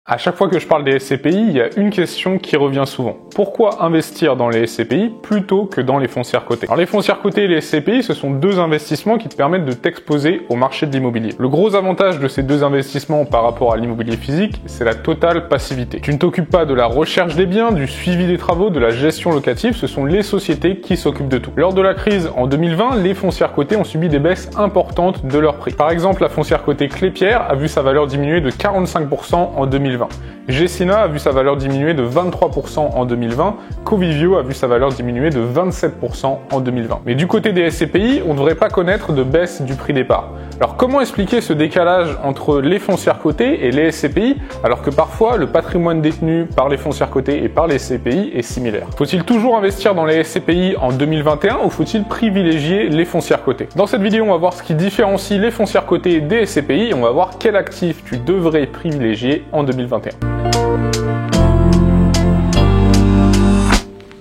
À chaque fois que je parle des SCPI, il y a une question qui revient souvent. Pourquoi investir dans les SCPI plutôt que dans les foncières cotées? Alors les foncières cotées et les SCPI, ce sont deux investissements qui te permettent de t'exposer au marché de l'immobilier. Le gros avantage de ces deux investissements par rapport à l'immobilier physique, c'est la totale passivité. Tu ne t'occupes pas de la recherche des biens, du suivi des travaux, de la gestion locative, ce sont les sociétés qui s'occupent de tout. Lors de la crise en 2020, les foncières cotées ont subi des baisses importantes de leur prix. Par exemple, la foncière cotée Clépierre a vu sa valeur diminuer de 45% en 2020. Gecina a vu sa valeur diminuer de 23% en 2020, Covivio a vu sa valeur diminuer de 27% en 2020. Mais du côté des SCPI, on ne devrait pas connaître de baisse du prix des parts. Alors comment expliquer ce décalage entre les foncières cotées et les SCPI, alors que parfois le patrimoine détenu par les foncières cotées et par les SCPI est similaire? Faut-il toujours investir dans les SCPI en 2021 ou faut-il privilégier les foncières cotées? Dans cette vidéo, on va voir ce qui différencie les foncières cotées des SCPI et on va voir quel actif tu devrais privilégier en 2021.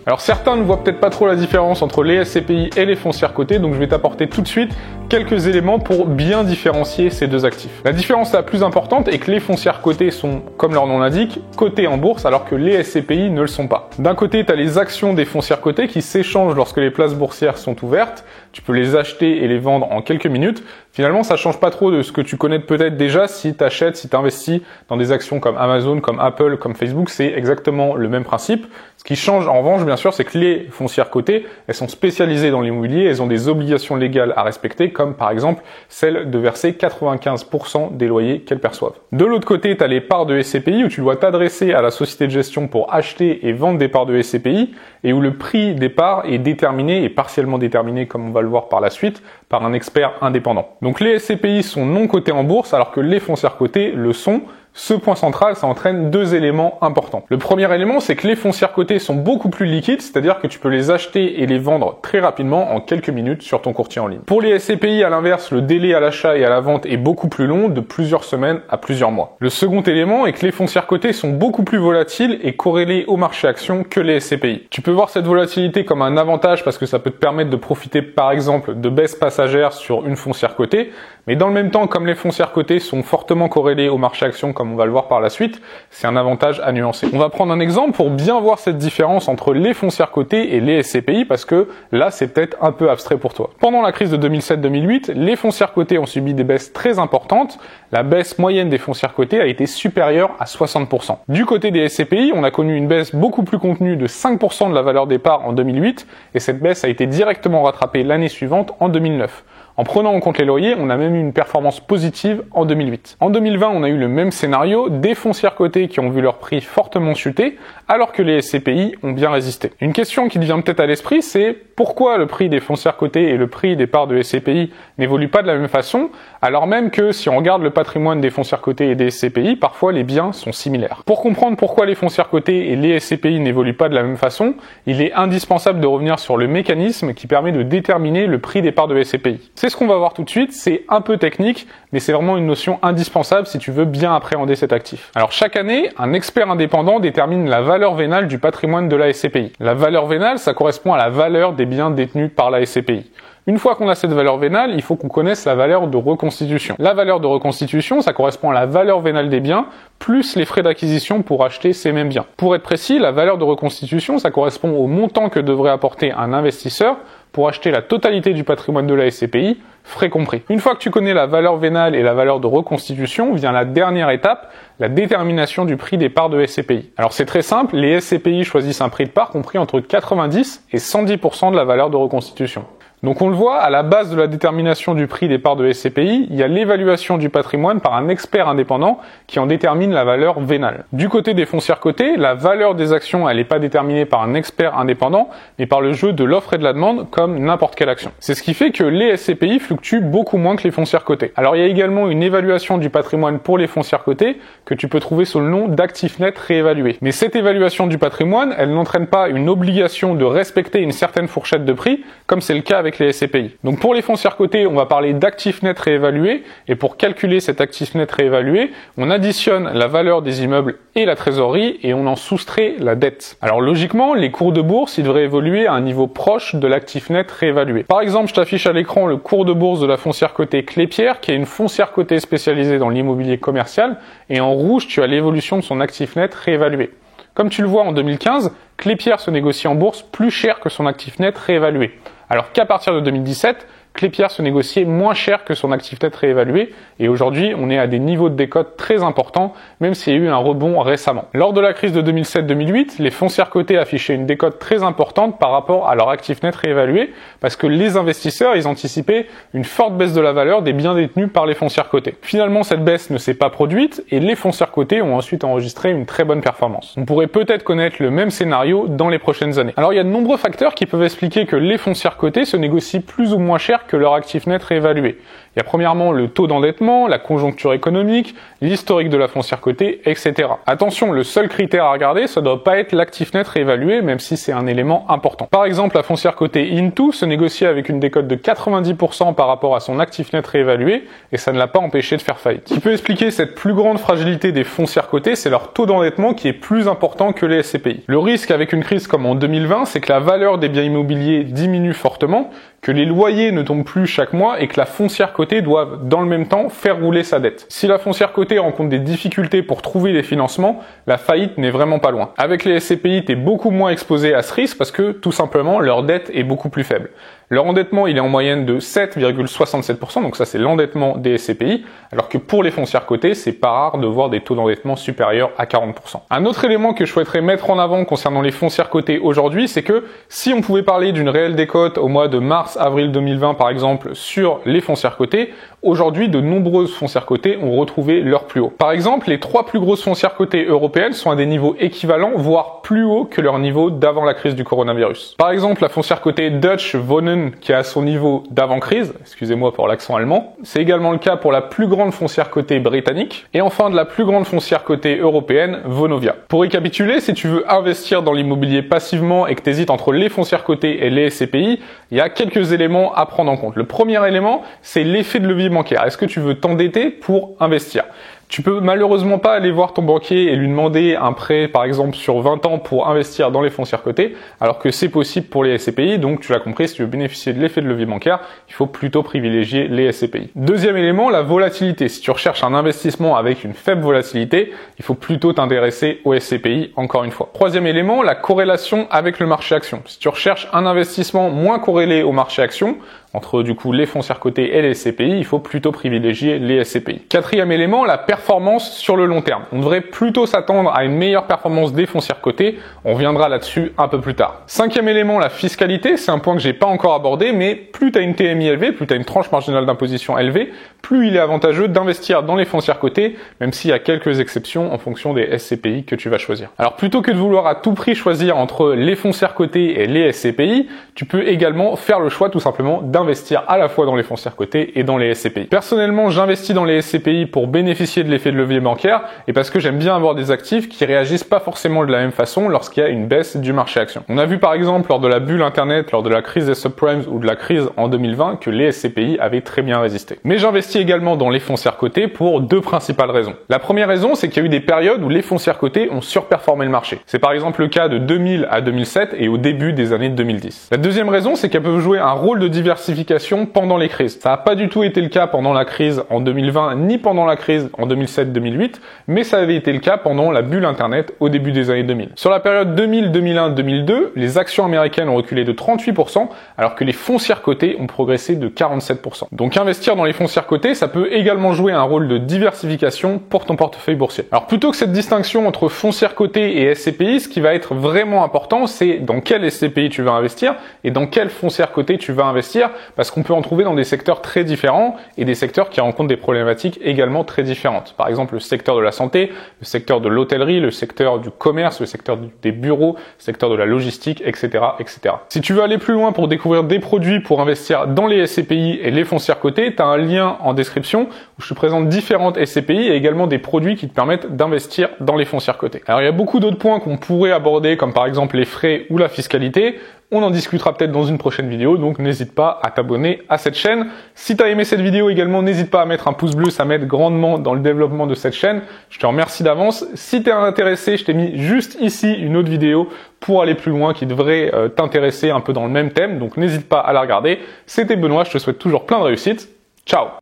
Alors certains ne voient peut-être pas trop la différence entre les SCPI et les foncières cotées, donc je vais t'apporter tout de suite quelques éléments pour bien différencier ces deux actifs. La différence la plus importante est que les foncières cotées sont, comme leur nom l'indique, cotées en bourse alors que les SCPI ne le sont pas. D'un côté, tu as les actions des foncières cotées qui s'échangent lorsque les places boursières sont ouvertes. Tu peux les acheter et les vendre en quelques minutes. Finalement, ça change pas trop de ce que tu connais peut-être déjà si tu achètes, si tu investis dans des actions comme Amazon, comme Apple, comme Facebook, c'est exactement le même principe. Ce qui change en revanche, bien sûr, c'est que les foncières cotées, elles sont spécialisées dans l'immobilier, elles ont des obligations légales à respecter, comme par exemple celle de verser 95% des loyers qu'elles perçoivent. De l'autre côté, tu as les parts de SCPI où tu dois t'adresser à la société de gestion pour acheter et vendre des parts de SCPI et où le prix des parts est déterminé et partiellement déterminé, comme on va le voir par la suite, par un expert indépendant. Donc les SCPI sont non cotés en bourse alors que les foncières cotées le sont. Ce point central, ça entraîne deux éléments importants. Le premier élément, c'est que les foncières cotées sont beaucoup plus liquides, c'est-à-dire que tu peux les acheter et les vendre très rapidement en quelques minutes sur ton courtier en ligne. Pour les SCPI, à l'inverse, le délai à l'achat et à la vente est beaucoup plus long, de plusieurs semaines à plusieurs mois. Le second élément est que les foncières cotées sont beaucoup plus volatiles et corrélées au marché action que les SCPI. Tu peux voir cette volatilité comme un avantage parce que ça peut te permettre de profiter, par exemple, de baisses passagères sur une foncière cotée, mais dans le même temps, comme les foncières cotées sont fortement corrélées au marché action, comme on va le voir par la suite, c'est un avantage à nuancer. On va prendre un exemple pour bien voir cette différence entre les foncières cotées et les SCPI parce que là, c'est peut-être un peu abstrait pour toi. Pendant la crise de 2007-2008, les foncières cotées ont subi des baisses très importantes. La baisse moyenne des foncières cotées a été supérieure à 60%. Du côté des SCPI, on a connu une baisse beaucoup plus contenue de 5% de la valeur des parts en 2008 et cette baisse a été directement rattrapée l'année suivante en 2009. En prenant en compte les loyers, on a même eu une performance positive en 2008. En 2020, on a eu le même scénario, des foncières cotées qui ont vu leur prix fortement chuter, alors que les SCPI ont bien résisté. Une question qui te vient peut-être à l'esprit, c'est pourquoi le prix des foncières cotées et le prix des parts de SCPI n'évoluent pas de la même façon, alors même que si on regarde le patrimoine des foncières cotées et des SCPI, parfois les biens sont similaires. Pour comprendre pourquoi les foncières cotées et les SCPI n'évoluent pas de la même façon, il est indispensable de revenir sur le mécanisme qui permet de déterminer le prix des parts de SCPI. C'est ce qu'on va voir tout de suite, c'est un peu technique, mais c'est vraiment une notion indispensable si tu veux bien appréhender cet actif. Alors chaque année, un expert indépendant détermine la valeur vénale du patrimoine de la SCPI. La valeur vénale, ça correspond à la valeur des biens détenus par la SCPI. Une fois qu'on a cette valeur vénale, il faut qu'on connaisse la valeur de reconstitution. La valeur de reconstitution, ça correspond à la valeur vénale des biens, plus les frais d'acquisition pour acheter ces mêmes biens. Pour être précis, la valeur de reconstitution, ça correspond au montant que devrait apporter un investisseur pour acheter la totalité du patrimoine de la SCPI, frais compris. Une fois que tu connais la valeur vénale et la valeur de reconstitution, vient la dernière étape, la détermination du prix des parts de SCPI. Alors c'est très simple, les SCPI choisissent un prix de part compris entre 90 et 110% de la valeur de reconstitution. Donc on le voit, à la base de la détermination du prix des parts de SCPI, il y a l'évaluation du patrimoine par un expert indépendant qui en détermine la valeur vénale. Du côté des foncières cotées, la valeur des actions, elle n'est pas déterminée par un expert indépendant, mais par le jeu de l'offre et de la demande, comme n'importe quelle action. C'est ce qui fait que les SCPI fluctuent beaucoup moins que les foncières cotées. Alors il y a également une évaluation du patrimoine pour les foncières cotées que tu peux trouver sous le nom d'actifs nets réévalués. Mais cette évaluation du patrimoine, elle n'entraîne pas une obligation de respecter une certaine fourchette de prix, comme c'est le cas avec avec les SCPI. Donc pour les foncières cotées, on va parler d'actifs nets réévalués, et pour calculer cet actif net réévalué, on additionne la valeur des immeubles et la trésorerie, et on en soustrait la dette. Alors logiquement, les cours de bourse, ils devraient évoluer à un niveau proche de l'actif net réévalué. Par exemple, je t'affiche à l'écran le cours de bourse de la foncière cotée Clépierre, qui est une foncière cotée spécialisée dans l'immobilier commercial, et en rouge, tu as l'évolution de son actif net réévalué. Comme tu le vois en 2015, Clépierre se négocie en bourse plus cher que son actif net réévalué. Alors qu'à partir de 2017, Clépierre se négociait moins cher que son actif net réévalué, et aujourd'hui on est à des niveaux de décote très importants, même s'il y a eu un rebond récemment. Lors de la crise de 2007-2008, les foncières cotées affichaient une décote très importante par rapport à leur actif net réévalué, parce que les investisseurs, ils anticipaient une forte baisse de la valeur des biens détenus par les foncières cotées. Finalement, cette baisse ne s'est pas produite, et les foncières cotées ont ensuite enregistré une très bonne performance. On pourrait peut-être connaître le même scénario dans les prochaines années. Alors il y a de nombreux facteurs qui peuvent expliquer que les foncières cotées se négocient plus ou moins cher que leur actif net réévalué. Il y a premièrement le taux d'endettement, la conjoncture économique, l'historique de la foncière cotée, etc. Attention, le seul critère à regarder, ça ne doit pas être l'actif net réévalué, même si c'est un élément important. Par exemple, la foncière cotée Into se négocie avec une décote de 90% par rapport à son actif net réévalué, et ça ne l'a pas empêché de faire faillite. Ce qui peut expliquer cette plus grande fragilité des foncières cotées, c'est leur taux d'endettement qui est plus important que les SCPI. Le risque avec une crise comme en 2020, c'est que la valeur des biens immobiliers diminue fortement, que les loyers ne tombent plus chaque mois et que la foncière cotée doit, dans le même temps, faire rouler sa dette. Si la foncière cotée rencontre des difficultés pour trouver des financements, la faillite n'est vraiment pas loin. Avec les SCPI, tu es beaucoup moins exposé à ce risque parce que, tout simplement, leur dette est beaucoup plus faible. Leur endettement, il est en moyenne de 7,67%, donc ça c'est l'endettement des SCPI, alors que pour les foncières cotées, c'est pas rare de voir des taux d'endettement supérieurs à 40%. Un autre élément que je souhaiterais mettre en avant concernant les foncières cotées aujourd'hui, c'est que si on pouvait parler d'une réelle décote au mois de mars-avril 2020 par exemple sur les foncières cotées, aujourd'hui de nombreuses foncières cotées ont retrouvé leur plus haut. Par exemple, les 3 plus grosses foncières cotées européennes sont à des niveaux équivalents, voire plus hauts que leur niveau d'avant la crise du coronavirus. Par exemple, la foncière cotée Dutch Wonen qui est à son niveau d'avant-crise, excusez-moi pour l'accent allemand. C'est également le cas pour la plus grande foncière cotée britannique, et enfin de la plus grande foncière cotée européenne, Vonovia. Pour récapituler, si tu veux investir dans l'immobilier passivement et que tu hésites entre les foncières cotées et les SCPI, il y a quelques éléments à prendre en compte. Le premier élément, c'est l'effet de levier bancaire. Est-ce que tu veux t'endetter pour investir ? Tu peux malheureusement pas aller voir ton banquier et lui demander un prêt, par exemple, sur 20 ans pour investir dans les foncières cotées, alors que c'est possible pour les SCPI. Donc, tu l'as compris, si tu veux bénéficier de l'effet de levier bancaire, il faut plutôt privilégier les SCPI. Deuxième élément, la volatilité. Si tu recherches un investissement avec une faible volatilité, il faut plutôt t'intéresser aux SCPI, encore une fois. Troisième élément, la corrélation avec le marché action. Si tu recherches un investissement moins corrélé au marché action, entre du coup les foncières cotées et les SCPI, il faut plutôt privilégier les SCPI. Quatrième élément, la performance sur le long terme. On devrait plutôt s'attendre à une meilleure performance des foncières cotées. On reviendra là-dessus un peu plus tard. Cinquième élément, la fiscalité. C'est un point que j'ai pas encore abordé, mais plus tu as une TMI élevée, plus tu as une tranche marginale d'imposition élevée, plus il est avantageux d'investir dans les foncières cotées, même s'il y a quelques exceptions en fonction des SCPI que tu vas choisir. Alors plutôt que de vouloir à tout prix choisir entre les foncières cotées et les SCPI, tu peux également faire le choix tout simplement d'investir à la fois dans les foncières cotées et dans les SCPI. Personnellement, j'investis dans les SCPI pour bénéficier de l'effet de levier bancaire et parce que j'aime bien avoir des actifs qui réagissent pas forcément de la même façon lorsqu'il y a une baisse du marché action. On a vu par exemple lors de la bulle internet, lors de la crise des subprimes ou de la crise en 2020 que les SCPI avaient très bien résisté. Mais j'investis également dans les foncières cotées pour deux principales raisons. La première raison, c'est qu'il y a eu des périodes où les foncières cotées ont surperformé le marché. C'est par exemple le cas de 2000 à 2007 et au début des années 2010. La deuxième raison, c'est qu'elles peuvent jouer un rôle de diversification pendant les crises. Ça n'a pas du tout été le cas pendant la crise en 2020 ni pendant la crise en 2007-2008, mais ça avait été le cas pendant la bulle internet au début des années 2000. Sur la période 2000, 2001, 2002, les actions américaines ont reculé de 38%, alors que les foncières cotées ont progressé de 47%. Donc investir dans les foncières cotées, ça peut également jouer un rôle de diversification pour ton portefeuille boursier. Alors plutôt que cette distinction entre foncières cotées et SCPI, ce qui va être vraiment important, c'est dans quel SCPI tu vas investir et dans quelle foncière cotée tu vas investir, parce qu'on peut en trouver dans des secteurs très différents et des secteurs qui rencontrent des problématiques également très différentes. Par exemple, le secteur de la santé, le secteur de l'hôtellerie, le secteur du commerce, le secteur des bureaux, le secteur de la logistique, etc., etc. Si tu veux aller plus loin pour découvrir des produits pour investir dans les SCPI et les foncières cotées, tu as un lien en description où je te présente différentes SCPI et également des produits qui te permettent d'investir dans les foncières cotées. Alors, il y a beaucoup d'autres points qu'on pourrait aborder, comme par exemple les frais ou la fiscalité. On en discutera peut-être dans une prochaine vidéo, donc n'hésite pas à t'abonner à cette chaîne. Si tu as aimé cette vidéo également, n'hésite pas à mettre un pouce bleu, ça m'aide grandement dans le développement de cette chaîne. Je te remercie d'avance. Si tu es intéressé, je t'ai mis juste ici une autre vidéo pour aller plus loin qui devrait t'intéresser un peu dans le même thème, donc n'hésite pas à la regarder. C'était Benoît, je te souhaite toujours plein de réussite. Ciao!